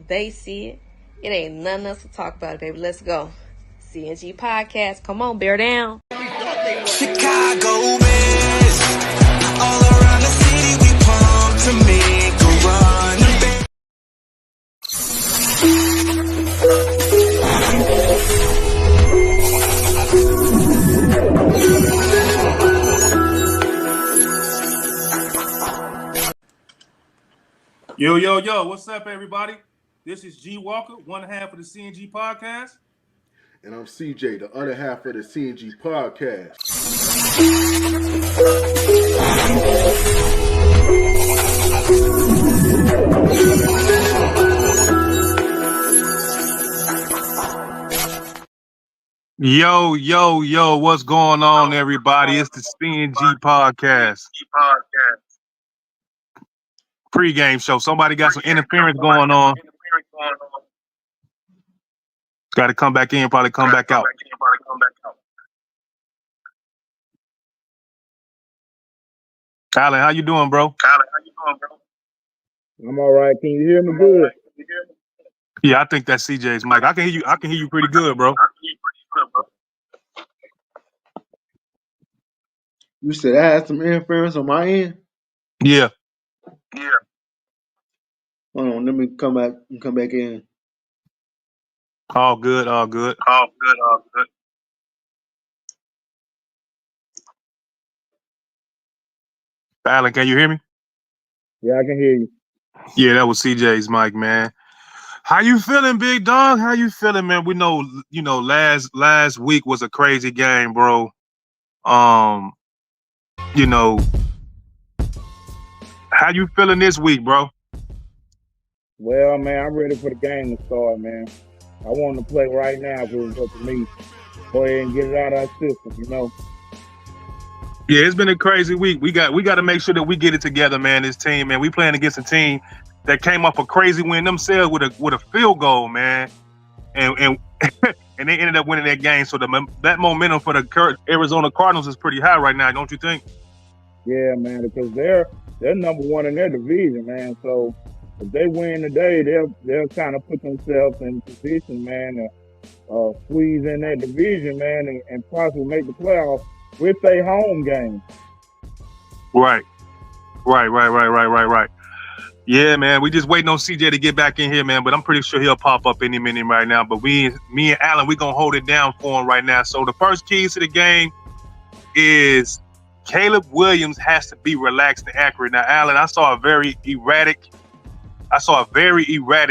They see it. It ain't nothing else to talk about, baby. Let's go. CNG Podcast. Come on, bear down. Chicago Bears. All around the city, we pump to make a run. Yo, what's up, everybody? This is G Walker, one half of the CNG Podcast. And I'm CJ, the other half of the CNG Podcast. Yo, what's going on, everybody? It's the CNG Podcast. Pregame show. Somebody got some interference going on. Got to come back in, probably come back out. Alan, how you doing, bro? I'm all right. Can you hear me good? Yeah, I think that's CJ's mic. I can hear you. I can hear you pretty good, bro. You said I had some interference on my end? Yeah. Hold on, let me come back in. All good. Alan, can you hear me? Yeah, I can hear you. Yeah, that was CJ's mic, man. How you feeling, big dog? How you feeling, man? We know, last week was a crazy game, bro. How you feeling this week, bro? Well, man, I'm ready for the game to start, man. I want to play right now if it was up to me. Go ahead and get it out of our system, Yeah, it's been a crazy week. We got to make sure that we get it together, man. This team, man. We playing against a team that came off a crazy win themselves with a field goal, man, and and they ended up winning that game. So that momentum for the Arizona Cardinals is pretty high right now, don't you think? Yeah, man, because they're number one in their division, man. So if they win today, they'll kind of put themselves in position, man, to squeeze in that division, man, and possibly make the playoffs with a home game. Right. Yeah, man. We just waiting on CJ to get back in here, man. But I'm pretty sure he'll pop up any minute right now. But me and Alan, we gonna hold it down for him right now. So the first keys to the game is Caleb Williams has to be relaxed and accurate. Now, Alan, I saw a very erratic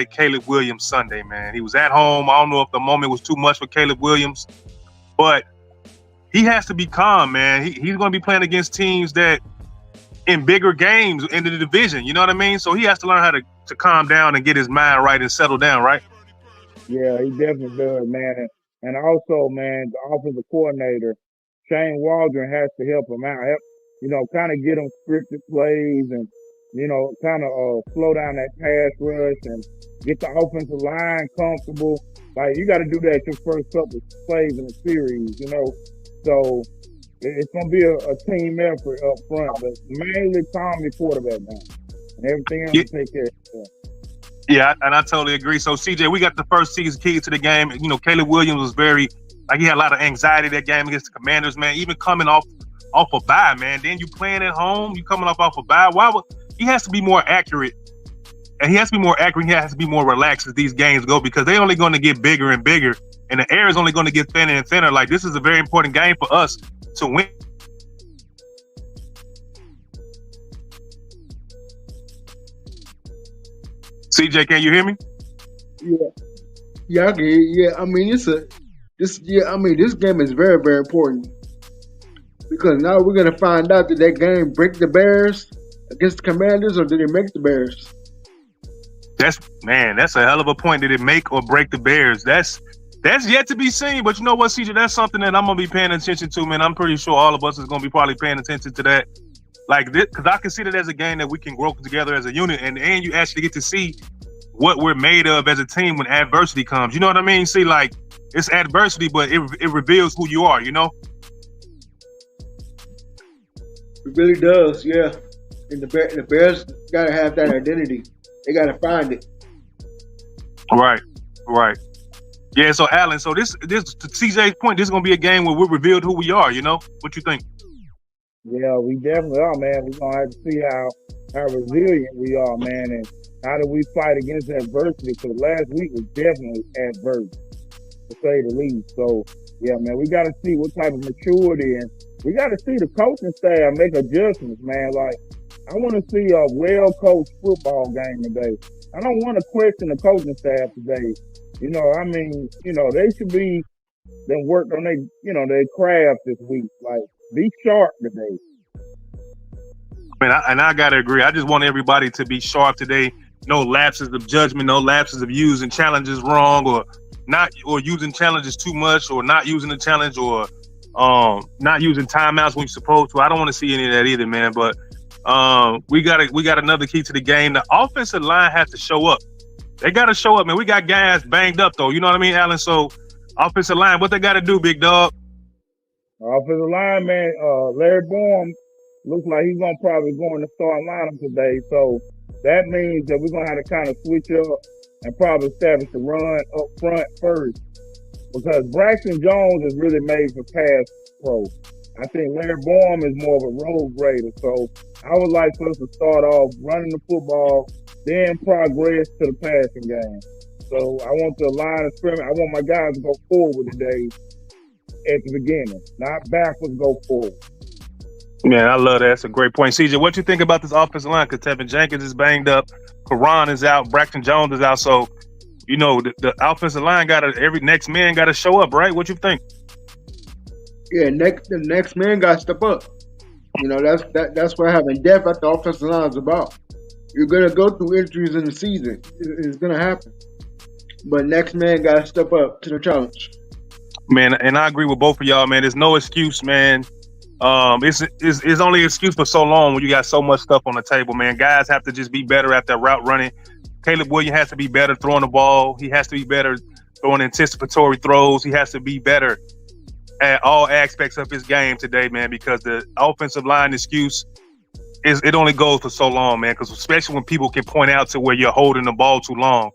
Caleb Williams Sunday, man. He was at home. I don't know if the moment was too much for Caleb Williams, but he has to be calm, man. He's going to be playing against teams that in bigger games in the division. You know what I mean? So he has to learn how to calm down and get his mind right and settle down, right? Yeah, he definitely does, man. And also, man, the offensive coordinator, Shane Waldron, has to help him out. Kind of get him scripted plays and, kind of slow down that pass rush and get the offensive line comfortable. Like, you got to do that your first couple plays in the series, So it's going to be a team effort up front, but mainly calm your quarterback down. And everything else will take care of itself. Yeah, and I totally agree. So, CJ, we got the first season key to the game. Caleb Williams was he had a lot of anxiety that game against the Commanders, man. Even coming off a bye, man. Then you playing at home, you coming off a bye. He has to be more accurate. And he has to be more accurate. He has to be more relaxed as these games go because they're only going to get bigger and bigger. And the air is only going to get thinner and thinner. Like, this is a very important game for us to win. CJ, can you hear me? Yeah, I can hear you. Yeah, I mean, this game is very, very important because now we're gonna find out did that game break the Bears against the Commanders or did it make the Bears? That's a hell of a point. Did it make or break the Bears? That's yet to be seen. But you know what, CJ? That's something that I'm gonna be paying attention to, man. I'm pretty sure all of us is gonna be probably paying attention to that. Like this, because I consider it as a game that we can grow together as a unit, and you actually get to see what we're made of as a team when adversity comes. You know what I mean? See, like, it's adversity, but it reveals who you are, It really does, yeah. And the Bears gotta have that identity. They gotta find it. Right. Yeah, so Alan, so this to CJ's point, this is gonna be a game where we're revealed who we are, What you think? Yeah, we definitely are, man. We're gonna have to see how resilient we are, man, and how do we fight against adversity? Because last week was definitely adverse, to say the least. So, yeah, man, we got to see what type of maturity, and we got to see the coaching staff make adjustments, man. Like, I want to see a well-coached football game today. I don't want to question the coaching staff today. They should be then worked on their craft this week. Like, be sharp today. I gotta agree. I just want everybody to be sharp today. No lapses of judgment, no lapses of using challenges wrong or not, or using challenges too much, or not using the challenge, or not using timeouts when you're supposed to. I don't want to see any of that either, man. But we got another key to the game. The offensive line has to show up. They got to show up, man. We got guys banged up though. You know what I mean, Alan? So offensive line, what they got to do, big dog? Offensive line, man. Larry Bourne looks like he's gonna probably go in the starting lineup today. So that means that we're gonna have to kind of switch up and probably establish the run up front first, because Braxton Jones is really made for pass pro. I think Larry Bourne is more of a road grader. So I would like for us to start off running the football, then progress to the passing game. So I want the line of scrimmage. I want my guys to go forward today at the beginning, not backwards, go forward. Man, I love that. That's a great point. CJ, what you think about this offensive line? Because Tevin Jenkins is banged up, Karan is out, Braxton Jones is out. So, the offensive line every next man got to show up, right? What you think? Yeah, the next man got to step up. That's what having depth at the offensive line is about. You're gonna go through injuries in the season. It's gonna happen, but next man got to step up to the challenge. Man, and I agree with both of y'all, man. There's no excuse, man. It's only an excuse for so long when you got so much stuff on the table, man. Guys have to just be better at that route running. Caleb Williams has to be better throwing the ball. He has to be better throwing anticipatory throws. He has to be better at all aspects of his game today, man, because the offensive line excuse it only goes for so long, man, because especially when people can point out to where you're holding the ball too long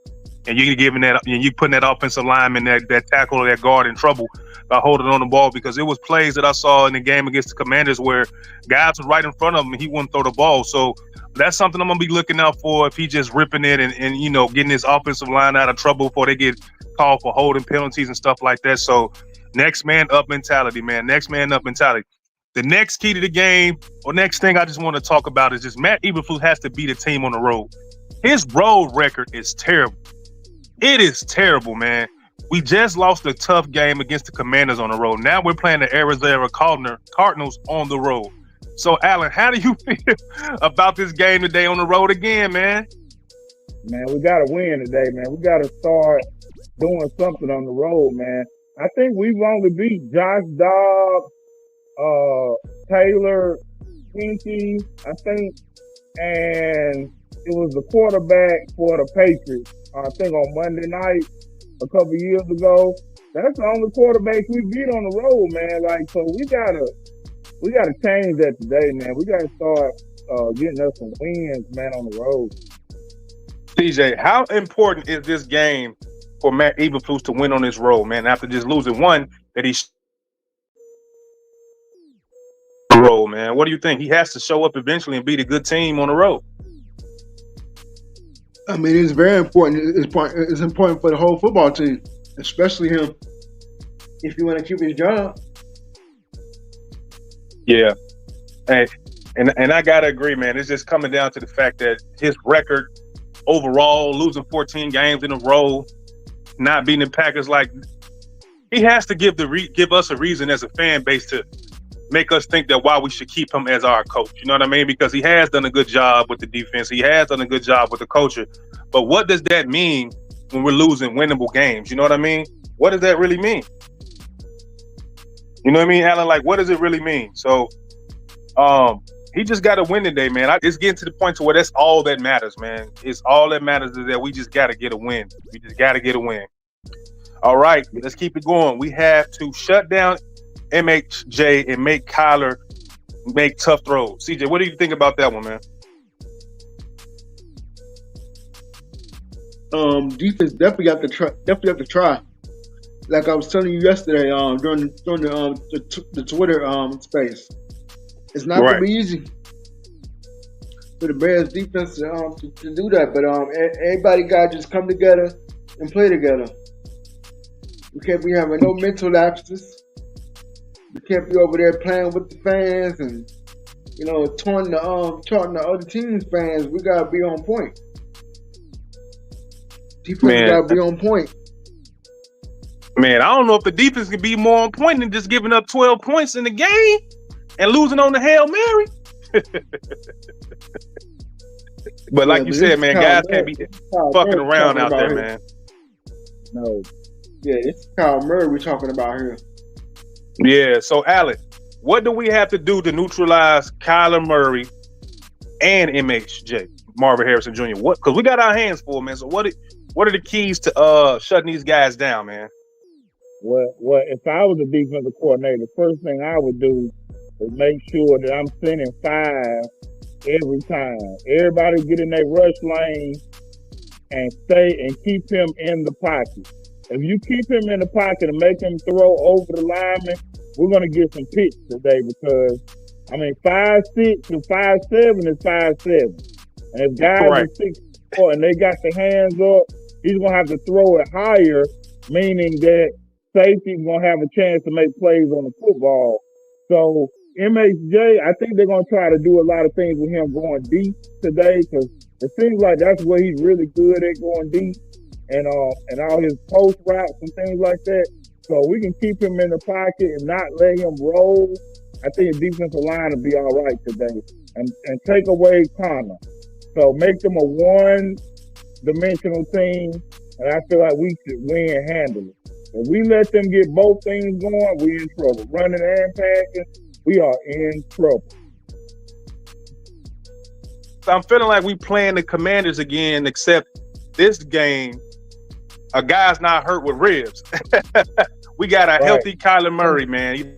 and you're giving that and you putting that offensive lineman, that tackle or that guard in trouble. by holding on the ball, because it was plays that I saw in the game against the Commanders where guys were right in front of him and he wouldn't throw the ball. So that's something I'm gonna be looking out for if he just ripping it and you know, getting his offensive line out of trouble before they get called for holding penalties and stuff like that. So next man up mentality, man. Next man up mentality. The next key to the game, or next thing I just want to talk about, is just Matt Eberflus has to beat a team on the road. His road record is terrible. It is terrible, man. We just lost a tough game against the Commanders on the road. Now we're playing the Arizona Cardinals on the road. So, Alan, how do you feel about this game today on the road again, man? Man, we got to win today, man. We got to start doing something on the road, man. I think we've only beat Josh Dobbs, Taylor, Pinky, I think, and it was the quarterback for the Patriots. I think on Monday night a couple years ago. That's the only quarterbacks we beat on the road, man. Like, so we gotta change that today, man. We gotta start getting us some wins, man, on the road. TJ, how important is this game for Matt Eberflus to win on this road, man? After just losing one, that he's road, man. What do you think? He has to show up eventually and beat a good team on the road. I mean, it's very important. It's important for the whole football team, especially him, if you want to keep his job. Yeah. Hey, and I gotta agree, man. It's just coming down to the fact that his record overall, losing 14 games in a row, not beating the Packers, like, he has to give us a reason as a fan base to make us think that why we should keep him as our coach. You know what I mean? Because he has done a good job with the defense. He has done a good job with the culture. But what does that mean when we're losing winnable games? You know what I mean? What does that really mean? You know what I mean, Alan? Like, what does it really mean? So, he just got to win today, man. It's getting to the point to where that's all that matters, man. It's all that matters is that we just got to get a win. We just got to get a win. All right, let's keep it going. We have to shut down MHJ and make Kyler make tough throws. CJ, what do you think about that one, man? Defense definitely have to try. Like I was telling you yesterday, during the Twitter space, it's not gonna be easy for the Bears defense to do that. But everybody got to just come together and play together. We can't be having no mental lapses. We can't be over there playing with the fans and, you know, taunting the other team's fans. We gotta be on point. Defense gotta be on point. Man, I don't know if the defense can be more on point than just giving up 12 points in the game and losing on the Hail Mary. But like you said, man, guys can't be fucking around out there, man. No. Yeah, it's Kyle Murray we're talking about here. Yeah, so Alec, what do we have to do to neutralize Kyler Murray and MHJ, Marvin Harrison Jr.? What? Because we got our hands full, man. So what are the keys to shutting these guys down, man? Well, if I was a defensive coordinator, the first thing I would do is make sure that I'm sending 5 every time. Everybody get in their rush lane and stay and keep him in the pocket. If you keep him in the pocket and make him throw over the lineman, we're going to get some picks today because, I mean, 5'6" and 5'7" is 5'7". And if guys are 6'4" and they got their hands up, he's going to have to throw it higher, meaning that safety's going to have a chance to make plays on the football. So MHJ, I think they're going to try to do a lot of things with him going deep today because it seems like that's where he's really good at, going deep. And all his post routes and things like that. So we can keep him in the pocket and not let him roll. I think the defensive line will be all right today. And take away Connor. So make them a one-dimensional team, and I feel like we should win handily. If we let them get both things going, we're in trouble. Running and passing, we are in trouble. So I'm feeling like we playing the Commanders again, except this game, a guy's not hurt with ribs. We got a healthy Kyler Murray, man.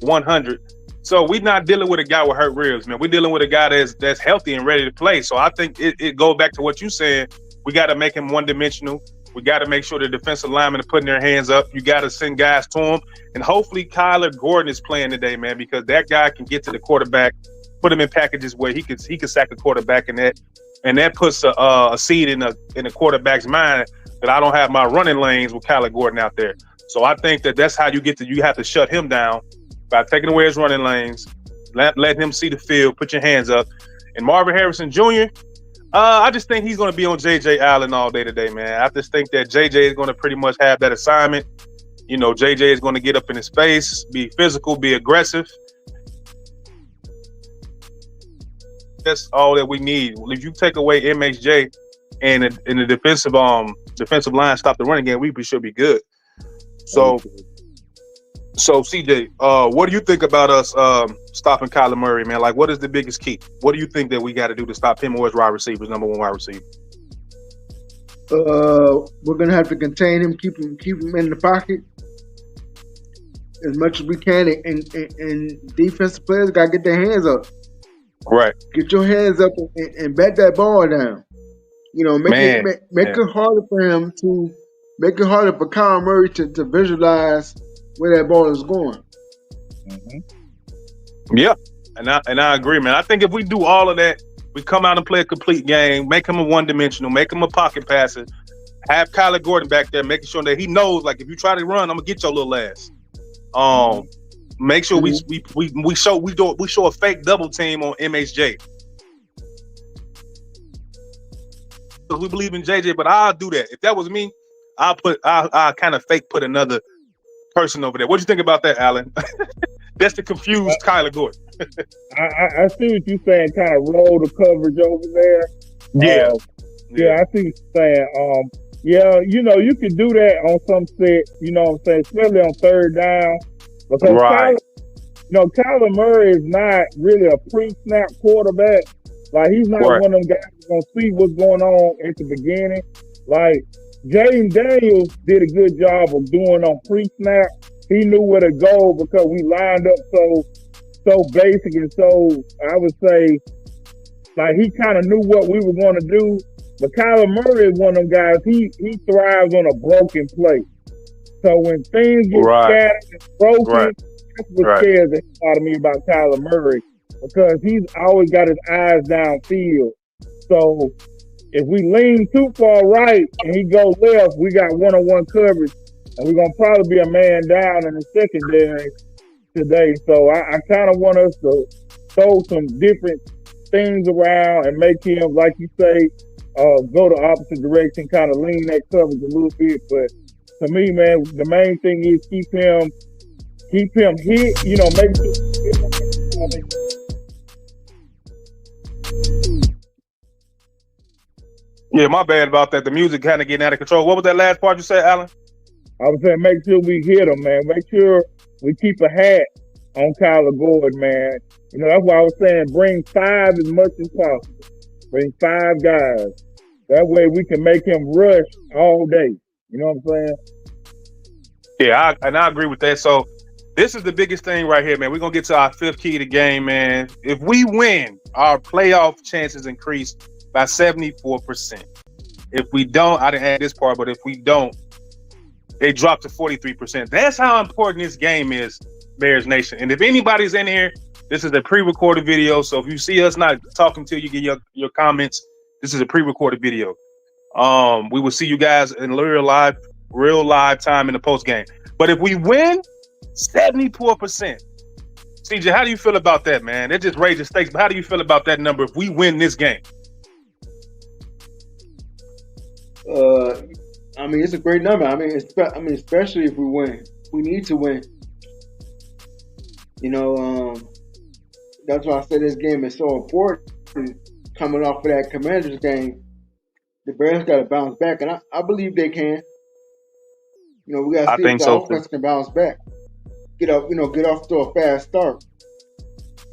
100. So we're not dealing with a guy with hurt ribs, man. We're dealing with a guy that's healthy and ready to play. So I think it goes back to what you said. We got to make him one-dimensional. We got to make sure the defensive linemen are putting their hands up. You got to send guys to him. And hopefully Kyler Gordon is playing today, man, because that guy can get to the quarterback, put him in packages where he could sack a quarterback, and that puts a seed in the quarterback's mind that I don't have my running lanes with Kyler Gordon out there. So I think that's how you have to shut him down by taking away his running lanes, let him see the field, put your hands up. And Marvin Harrison Jr., I just think he's going to be on J.J. Allen all day today, man. I just think that J.J. is going to pretty much have that assignment. You know, J.J. is going to get up in his face, be physical, be aggressive. That's all that we need. If you take away MHJ and the defensive line stop the running game, we should be good. So CJ, what do you think about us stopping Kyler Murray, man? Like, what is the biggest key? What do you think that we got to do to stop him or his wide receivers, number one wide receiver? We're gonna have to contain him, keep him in the pocket as much as we can, and defensive players gotta get their hands up. Right. Get your hands up and bat that ball down. You know, make it harder for him to make it harder for Kyler Murray to visualize where that ball is going. Mm-hmm. Yeah, and I agree, man. I think if we do all of that, we come out and play a complete game, make him a one-dimensional, make him a pocket passer, have Kyler Gordon back there, making sure that he knows, like, if you try to run, I'm gonna get your little ass. Make sure we show a fake double team on MHJ. Because we believe in JJ, but I'll do that. If that was me, I'll kind of fake put another person over there. What do you think about that, Alan? That's the confused Kyler Gordon. I see what you're saying, kind of roll the coverage over there. Yeah, I see what you're saying. Yeah, you know, you can do that on some set, you know what I'm saying, especially on third down. Because Kyler Murray is not really a pre-snap quarterback. Like, he's not one of them guys who's going to see what's going on at the beginning. Like, Jaden Daniels did a good job of doing on pre-snap. He knew where to go because we lined up so basic, and so I would say, like, he kind of knew what we were going to do. But Kyler Murray is one of them guys, he thrives on a broken play. So when things get scattered and broken, that's what scares the hell out of me about Kyler Murray, because he's always got his eyes downfield. So if we lean too far right and he goes left, we got one-on-one coverage, and we're going to probably be a man down in the secondary today. So I kind of want us to throw some different things around and make him, like you say, go the opposite direction, kind of lean that coverage a little bit. But to me, man, the main thing is keep him hit, you know, make sure. Yeah, my bad about that. The music kind of getting out of control. What was that last part you said, Alan? I was saying make sure we hit him, man. Make sure we keep a hat on Kyler Gordon, man. You know, that's why I was saying bring 5 as much as possible. Bring 5 guys. That way we can make him rush all day. You know what I'm saying? Yeah, I agree with that. So this is the biggest thing right here, man. We're going to get to our 5th key to the game, man. If we win, our playoff chances increase by 74%. If we don't, I didn't add this part, but if we don't, they drop to 43%. That's how important this game is, Bears Nation. And if anybody's in here, this is a pre-recorded video. So if you see us not talking to you, get your comments. This is a pre-recorded video. We will see you guys in real live time in the post game. But if we win, 74%. CJ, how do you feel about that, man? It just raises stakes. But how do you feel about that number if we win this game? I mean, it's a great number. I mean, especially if we win. We need to win. You know, that's why I said this game is so important. Coming off of that Commanders game, the Bears got to bounce back, and I believe they can. You know, we got to see if the offense can bounce back. Get off to a fast start.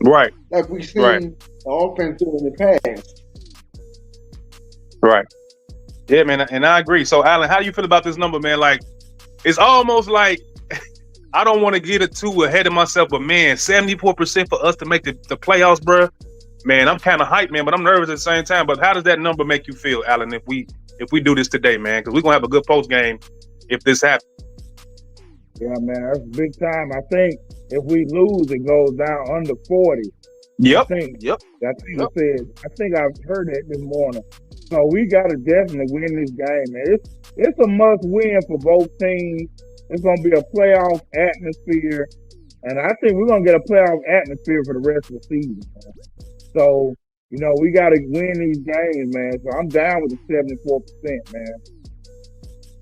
Right. Like we've seen the offense do in the past. Right. Yeah, man, and I agree. So, Alan, how do you feel about this number, man? Like, it's almost like I don't want to get it too ahead of myself, but man, 74% for us to make the playoffs, bro. Man, I'm kind of hyped, man, but I'm nervous at the same time. But how does that number make you feel, Alan, if we if we do this today, man, because we're gonna have a good post game if this happens. Yeah, man, that's big time. I think if we lose, it goes down under 40. Yep. I think Yep. it said. I think I've heard that this morning. So we got to definitely win this game, man. It's a must win for both teams. It's gonna be a playoff atmosphere, and I think we're gonna get a playoff atmosphere for the rest of the season, man. So we got to win these games, man. So I'm down with the 74%, man.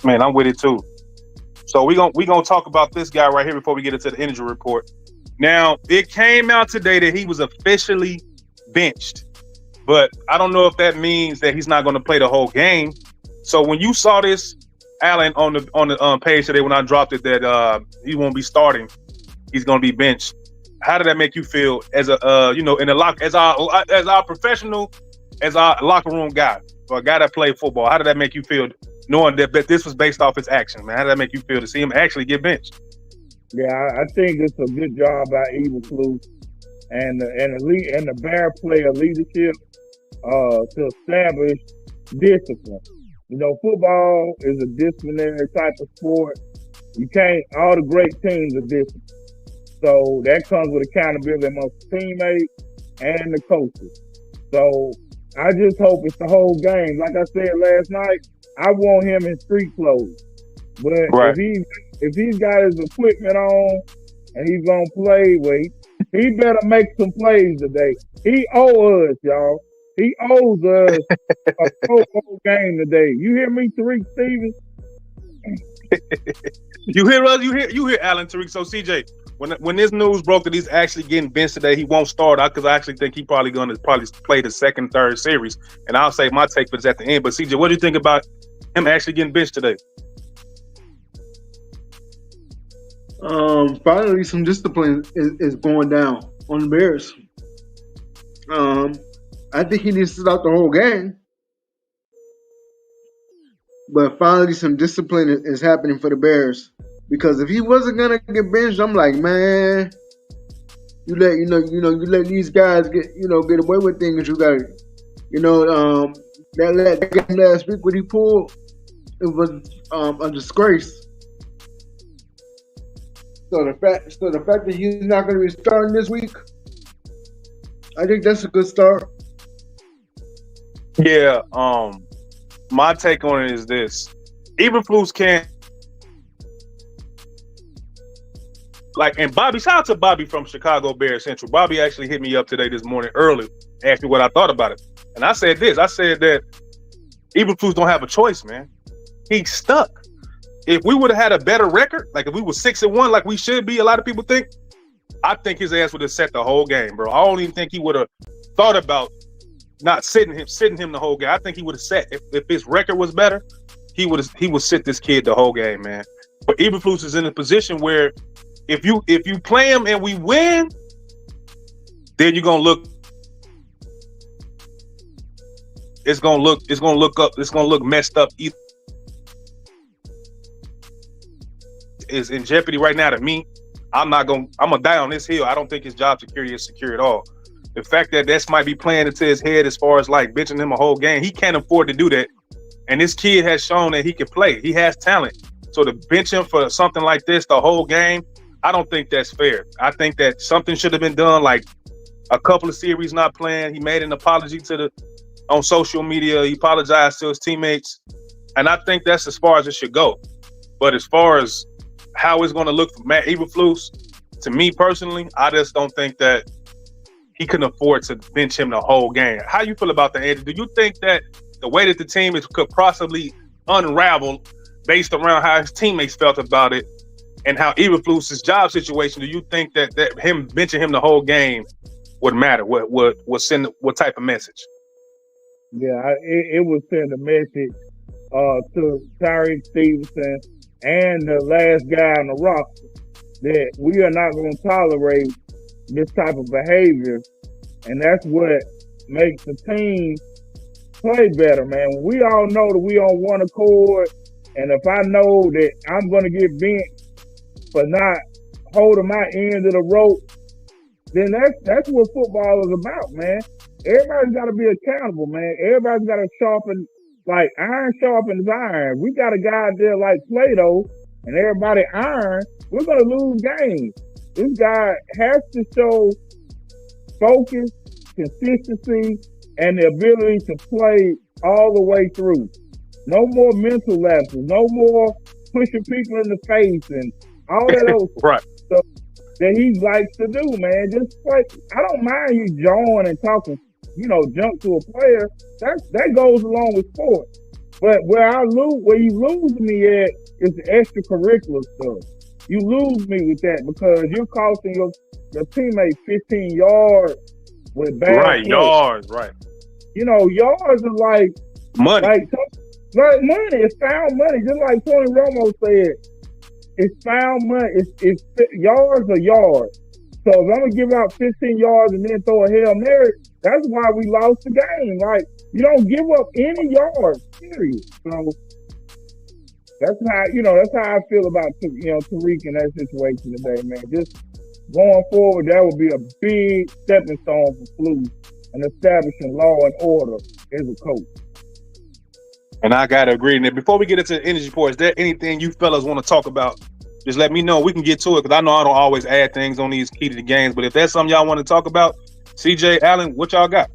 Man, I'm with it too. So we gonna talk about this guy right here before we get into the injury report. Now, it came out today that he was officially benched, but I don't know if that means that he's not going to play the whole game. So when you saw this, Alan, on the page today when I dropped it that he won't be starting, he's going to be benched. How did that make you feel as a in the as our professional, as our locker room guy, or a guy that played football? How did that make you feel, knowing that this was based off his action, man? How did that make you feel to see him actually get benched? Yeah, I think it's a good job by Eberflus and the Bear player leadership to establish discipline. Football is a disciplinary type of sport. All the great teams are disciplined. So that comes with accountability amongst teammates and the coaches. So I just hope it's the whole game. Like I said last night, I want him in street clothes. But right. if he's got his equipment on and he's gonna play, he better make some plays today. He owes us, y'all. He owes us a whole game today. You hear me, Tariq Stevens? You hear us? You hear Alan, Tariq. So CJ, when this news broke that he's actually getting benched today, he won't start out because I actually think he probably going to play the second, third series. And I'll say my take for this at the end. But CJ, what do you think about him actually getting benched today? Finally, some discipline is going down on the Bears. I think he needs to sit out the whole game. But finally, some discipline is happening for the Bears. Because if he wasn't gonna get benched, I'm like, man, you let these guys get away with things. You got that game last week when he pulled, it was a disgrace. So the fact that he's not going to be starting this week, I think that's a good start. Yeah. My take on it is this: Eberflus can't and Bobby. Shout out to Bobby from Chicago Bears Central. Bobby actually hit me up today this morning early, asked me what I thought about it, and I said this: I said that Eberflus don't have a choice, man. He's stuck. If we would have had a better record, like if we were 6-1, like we should be, a lot of people think, I think his ass would have set the whole game, bro. I don't even think he would have thought about not sitting him the whole game. I think he would have sat. If his record was better, he would sit this kid the whole game, man. But Eberflus is in a position where if you play him and we win, then you're gonna look. It's gonna look messed up. Is in jeopardy right now to me. I'm gonna die on this hill. I don't think his job security is secure at all. The fact that this might be playing into his head as far as like benching him a whole game, he can't afford to do that. And this kid has shown that he can play. He has talent. So to bench him for something like this the whole game, I don't think that's fair. I think that something should have been done, like a couple of series not playing. He made an apology on social media. He apologized to his teammates. And I think that's as far as it should go. But as far as how it's going to look for Matt Eberflus, to me personally, I just don't think that he can afford to bench him the whole game. How you feel about that, Andrew? Do you think that the way that the team could possibly unravel based around how his teammates felt about it and how Eberflus's job situation, do you think that him benching him the whole game would matter? Would send what type of message? Yeah, it would send a message to Tyree Stevenson and the last guy on the roster that we are not going to tolerate this type of behavior, and that's what makes the team play better, man. We all know that we on one accord, and if I know that I'm going to get benched for not holding my end of the rope, then that's what football is about, man. Everybody's got to be accountable, man. Everybody's got to sharpen, like iron sharpens iron. We got a guy out there like Plato and everybody iron, we're gonna lose games. This guy has to show focus, consistency, and the ability to play all the way through. No more mental lapses, no more pushing people in the face and all that old Right. stuff that he likes to do, man. Just play. I don't mind you jawing and talking, jump to a player. That goes along with sports. But where you lose me at is the extracurricular stuff. You lose me with that because you're costing your teammate 15 yards with bad Right, play. yards, right. Yards are like Money. Like money. It's found money. Just like Tony Romo said, it's found money. It's yards are yards. So if I'm gonna give out 15 yards and then throw a Hail Mary, that's why we lost the game. Like, you don't give up any yards, period. So that's how I feel about Tariq in that situation today, man. Just going forward, that would be a big stepping stone for Flu and establishing law and order as a coach. And I gotta agree. And before we get into the energy report, is there anything you fellas want to talk about? Just let me know. We can get to it because I know I don't always add things on these key to the games. But if that's something y'all want to talk about, CJ, Allen, what y'all got?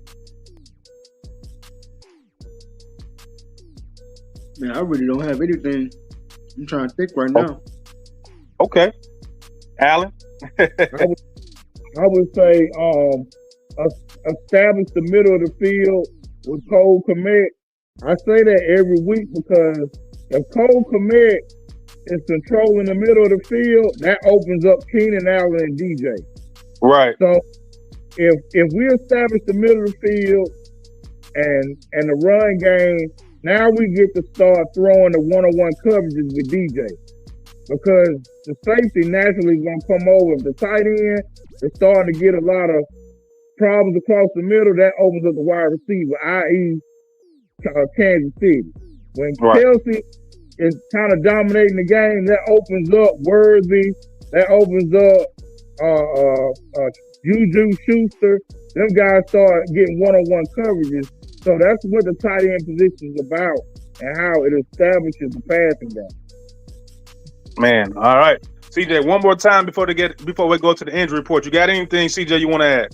Man, I really don't have anything. I'm trying to think right now. Okay. Allen? I would say establish the middle of the field with Cole Kmet. I say that every week because if Cole Kmet is controlling the middle of the field, that opens up Keenan Allen and DJ. Right. So if we establish the middle of the field and the run game, now we get to start throwing the one-on-one coverages with DJ. Because the safety naturally is going to come over. If the tight end is starting to get a lot of problems across the middle, that opens up the wide receiver, i.e. Kansas City. When Kelsey is kind of dominating the game, that opens up Worthy, that opens up Juju Schuster. Them guys start getting one-on-one coverages. So that's what the tight end position is about and how it establishes the passing game. Man, all right. CJ, one more time before we go to the injury report. You got anything, CJ, you want to add?